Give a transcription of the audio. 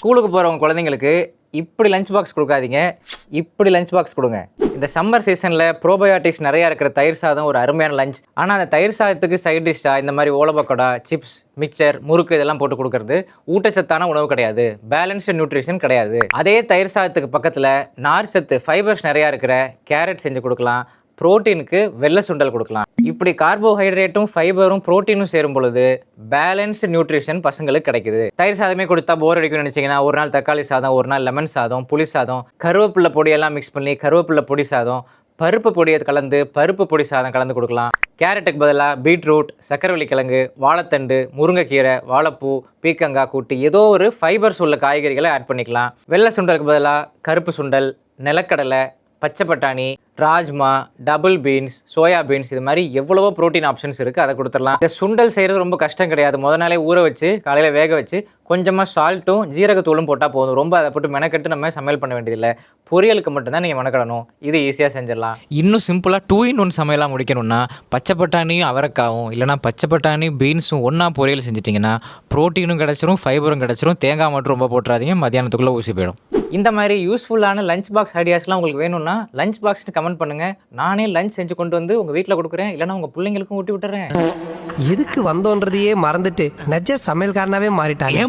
ஸ்கூலுக்கு போகிறவங்க குழந்தைங்களுக்கு இப்படி லஞ்ச் பாக்ஸ் கொடுக்காதீங்க, இப்படி லஞ்ச் பாக்ஸ் கொடுங்க. இந்த சம்மர் சீசனில் ப்ரோபயோட்டிக்ஸ் நிறையா இருக்கிற தயிர் சாதம் ஒரு அருமையான லஞ்ச். ஆனால் அந்த தயிர் சாதத்துக்கு சைட் டிஷ்ஷாக இந்த மாதிரி ஓலை பக்கோடா, சிப்ஸ், மிக்சர், முறுக்கு இதெல்லாம் போட்டு கொடுக்கறது ஊட்டச்சத்தான உணவு கிடையாது, பேலன்ஸ்டு நியூட்ரிஷன் கிடையாது. அதே தயிர் சாதத்துக்கு பக்கத்தில் நார் சத்து, ஃபைபர்ஸ் நிறையா இருக்கிற கேரட் செஞ்சு கொடுக்கலாம், புரோட்டீனுக்கு வெள்ளை சுண்டல் கொடுக்கலாம். இப்படி கார்போஹைட்ரேட்டும் ஃபைபரும் புரோட்டீனும் சேரும் பொழுது பேலன்ஸ்டு நியூட்ரிஷன் பசங்களுக்கு கிடைக்குது. தயிர் சாதமே கொடுத்தா போர் அடிக்கும்னு நினைச்சீங்கன்னா ஒரு நாள் தக்காளி சாதம், ஒரு நாள் லெமன் சாதம், புளி சாதம், கருவேப்பிலை பொடியெல்லாம் மிக்ஸ் பண்ணி கருவேப்பிலை பொடி சாதம், பருப்பு பொடியை கலந்து பருப்பு பொடி சாதம் கலந்து கொடுக்கலாம். கேரட்டுக்கு பதிலாக பீட்ரூட், சக்கரவள்ளி கிழங்கு, வாழைத்தண்டு, முருங்கைக்கீரை, வாழைப்பூ, பீக்கங்காய் கூட்டி ஏதோ ஒரு ஃபைபர்ஸ் உள்ள காய்கறிகளை ஆட் பண்ணிக்கலாம். வெள்ளை சுண்டலுக்கு பதிலாக கருப்பு சுண்டல், நிலக்கடலை, பச்சை பட்டாணி, rajma, double beans, soya beans, இது மாதிரி எவ்வளவோ ப்ரோட்டீன் ஆப்ஷன்ஸ் இருக்குது, அதை கொடுத்துடலாம். இந்த சுண்டல் செய்கிறது ரொம்ப கஷ்டம் கிடையாது. முத நாளே ஊற வச்சு காலையில் வேக வச்சு கொஞ்சமாக சால்ட்டும் ஜீரகத்தூளும் போட்டால் போதும். ரொம்ப அதை போட்டு மெனக்கட்டு நம்ம சமையல் பண்ண வேண்டியதில்லை. பொரியலுக்கு மட்டும்தான் நீங்கள் மெனக்கடணும். இது ஈஸியாக செஞ்சிடலாம். இன்னும் சிம்பிளாக 2 in 1 சமையலாக முடிக்கணும்னா பச்சை பட்டாணியும் அவரைக்காவும் இல்லைனா பச்சை பட்டாணி பீன்ஸும் ஒன்றா பொரியல் செஞ்சிட்டிங்கன்னா ப்ரோட்டீனும் கிடச்சிரும், ஃபைபரும் கிடச்சிரும். தேங்காய் மட்டும் ரொம்ப போட்டுறாதீங்க, மத்தியானத்துக்குள்ளே ஊசி போயிடும். இந்த மாதிரி யூஸ்ஃபுல்லான லஞ்ச் பாக்ஸ் ஐடியாஸ்லாம் உங்களுக்கு வேணும்னா லஞ்ச் பாக்ஸ்னு கமெண்ட் பண்ணுங்கள். நானே லஞ்ச் செஞ்சு கொண்டு வந்து உங்கள் வீட்டில் கொடுக்குறேன், இல்லைனா உங்கள் பிள்ளைங்களுக்கும் ஊட்டி விட்டுறேன். எதுக்கு வந்தோன்றதையே மறந்துட்டு நஜ சமையல்காரனாவே மாறிட்டாங்க.